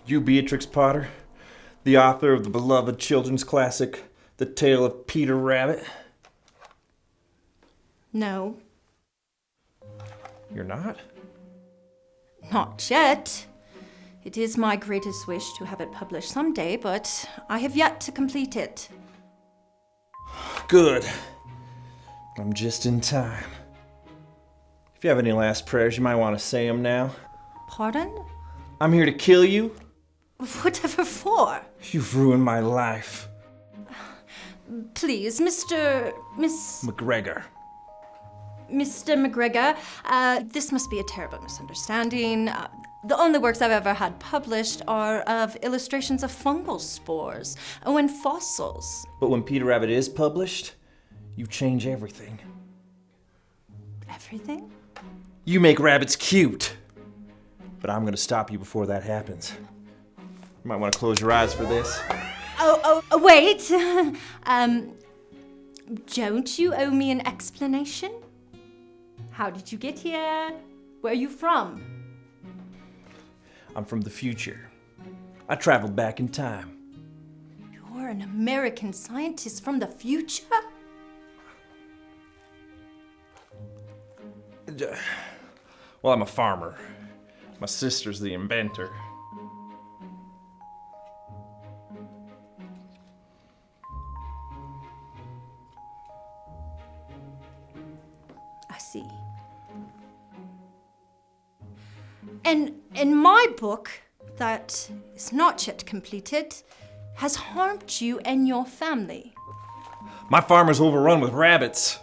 You, Beatrix Potter, the author of the beloved children's classic, The Tale of Peter Rabbit? No. You're not? Not yet. It is my greatest wish to have it published someday, but I have yet to complete it. Good. I'm just in time. If you have any last prayers, you might want to say them now. Pardon? I'm here to kill you. Whatever for? You've ruined my life. Please, Mr. McGregor. McGregor, this must be a terrible misunderstanding. The only works I've ever had published are of illustrations of fungal spores and fossils. But when Peter Rabbit is published, you change everything. Everything? You make rabbits cute. But I'm gonna stop you before that happens. You might want to close your eyes for this. Wait. Don't you owe me an explanation? How did you get here? Where are you from? I'm from the future. I traveled back in time. You're an American scientist from the future? Well, I'm a farmer. My sister's the inventor. I see. And my book, that is not yet completed, has harmed you and your family. My farmer's overrun with rabbits.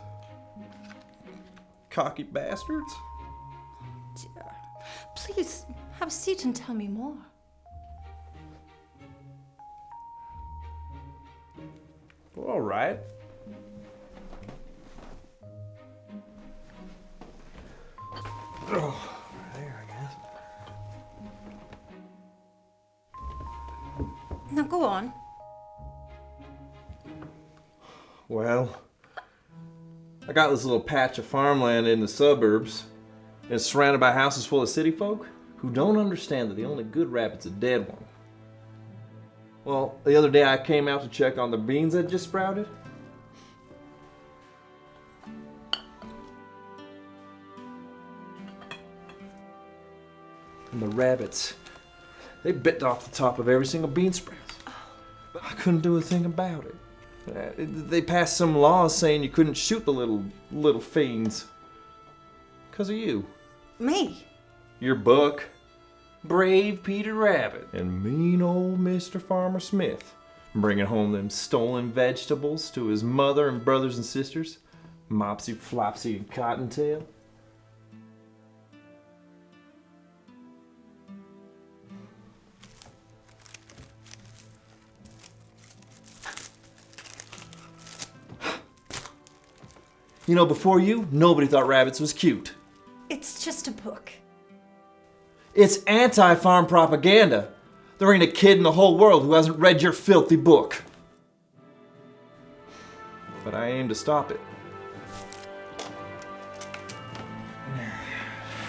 Cocky bastards. Dear. Please, have a seat and tell me more. Well, all right. Oh, there, I guess. Now go on. Well, I got this little patch of farmland in the suburbs, and it's surrounded by houses full of city folk who don't understand that the only good rabbit's a dead one. Well, the other day I came out to check on the beans that just sprouted. And the rabbits, they bit off the top of every single bean sprout. But I couldn't do a thing about it. They passed some laws saying you couldn't shoot the little fiends. 'Cause of you. Me? Your book, Brave Peter Rabbit, and mean old Mr. Farmer Smith, bringing home them stolen vegetables to his mother and brothers and sisters, Mopsy, Flopsy, and Cottontail. You know, before you, nobody thought rabbits was cute. It's just a book. It's anti-farm propaganda. There ain't a kid in the whole world who hasn't read your filthy book. But I aim to stop it.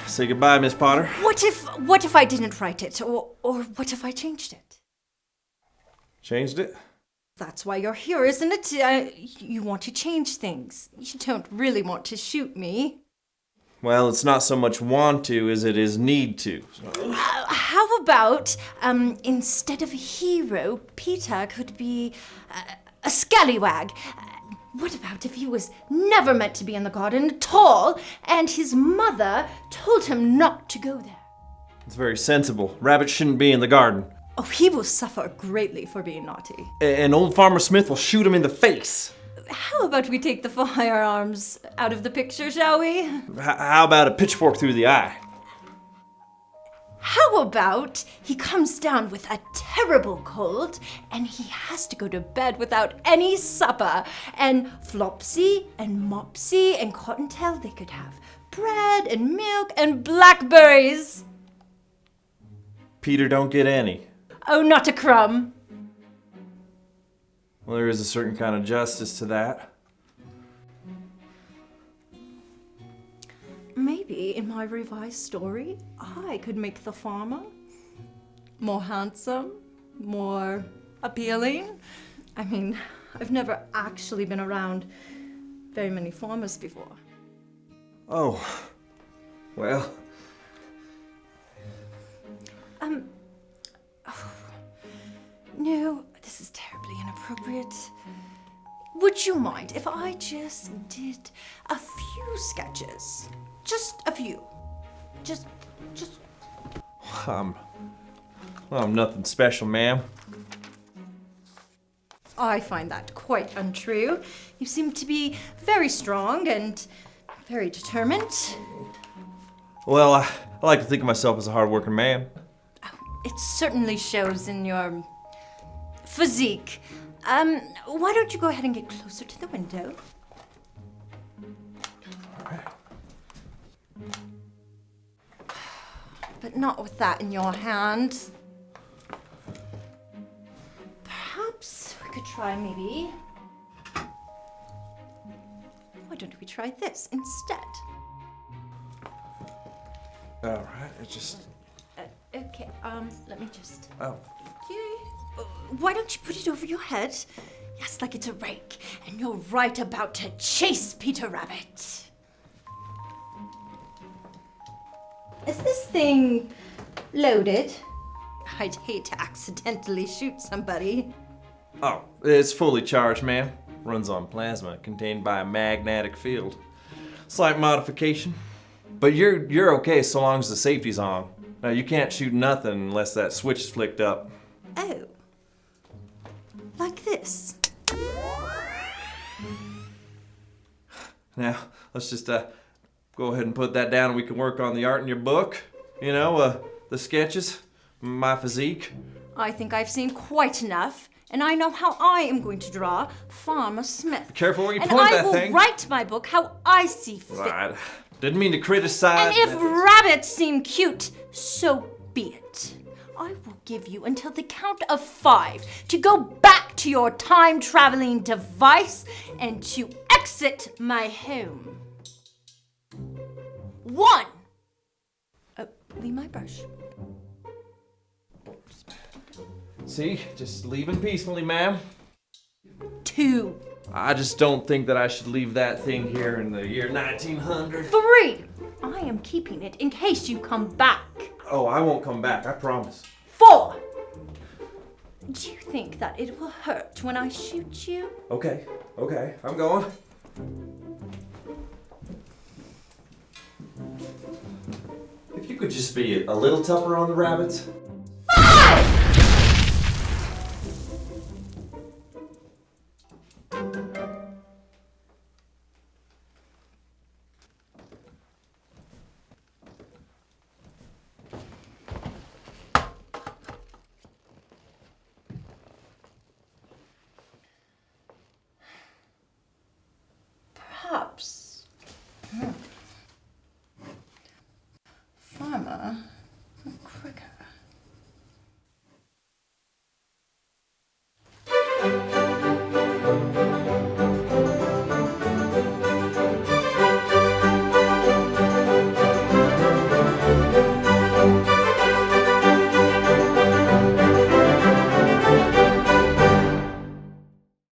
Say goodbye, Miss Potter. What if I didn't write it? Or what if I changed it? Changed it? That's why you're here, isn't it? You want to change things. You don't really want to shoot me. Well, it's not so much want to as it is need to. How about, instead of a hero, Peter could be a scallywag? What about if he was never meant to be in the garden at all, and his mother told him not to go there? It's very sensible. Rabbits shouldn't be in the garden. Oh, he will suffer greatly for being naughty. And old Farmer Smith will shoot him in the face. How about we take the firearms out of the picture, shall we? How about a pitchfork through the eye? How about he comes down with a terrible cold and he has to go to bed without any supper, and Flopsy and Mopsy and Cottontail, they could have bread and milk and blackberries. Peter don't get any. Oh, not a crumb. Well, there is a certain kind of justice to that. Maybe in my revised story, I could make the farmer More handsome? More appealing? I mean, I've never actually been around very many farmers before. Oh, well. No, this is terribly inappropriate. Would you mind if I just did a few sketches? Just a few. Just. Well, I'm nothing special, ma'am. I find that quite untrue. You seem to be very strong and very determined. Well, I like to think of myself as a hard-working man. It certainly shows in your physique. Why don't you go ahead and get closer to the window? All right. But not with that in your hand. Perhaps we could try maybe. Why don't we try this instead? All right, it just... Okay, let me just... Oh. Why don't you put it over your head? Yes, like it's a rake, and you're right about to chase Peter Rabbit. Is this thing loaded? I'd hate to accidentally shoot somebody. Oh, it's fully charged, ma'am. Runs on plasma, contained by a magnetic field. Slight modification. But you're okay so long as the safety's on. Now, you can't shoot nothing unless that switch is flicked up. Oh. Like this. Now, let's just go ahead and put that down and we can work on the art in your book. You know, the sketches, my physique. I think I've seen quite enough, and I know how I am going to draw Farmer Smith. Careful where you and point that I will thing. write my book how I see fit. Right. Didn't mean to criticize. And if rabbits seem cute, so be it. I will give you until the count of 5 to go back to your time-traveling device and to exit my home. 1. Leave my brush. See? Just leaving peacefully, ma'am. 2. I just don't think that I should leave that thing here in the year 1900. 3. I am keeping it in case you come back. Oh, I won't come back, I promise. 4. Do you think that it will hurt when I shoot you? Okay, I'm going. If you could just be a little tougher on the rabbits. 5!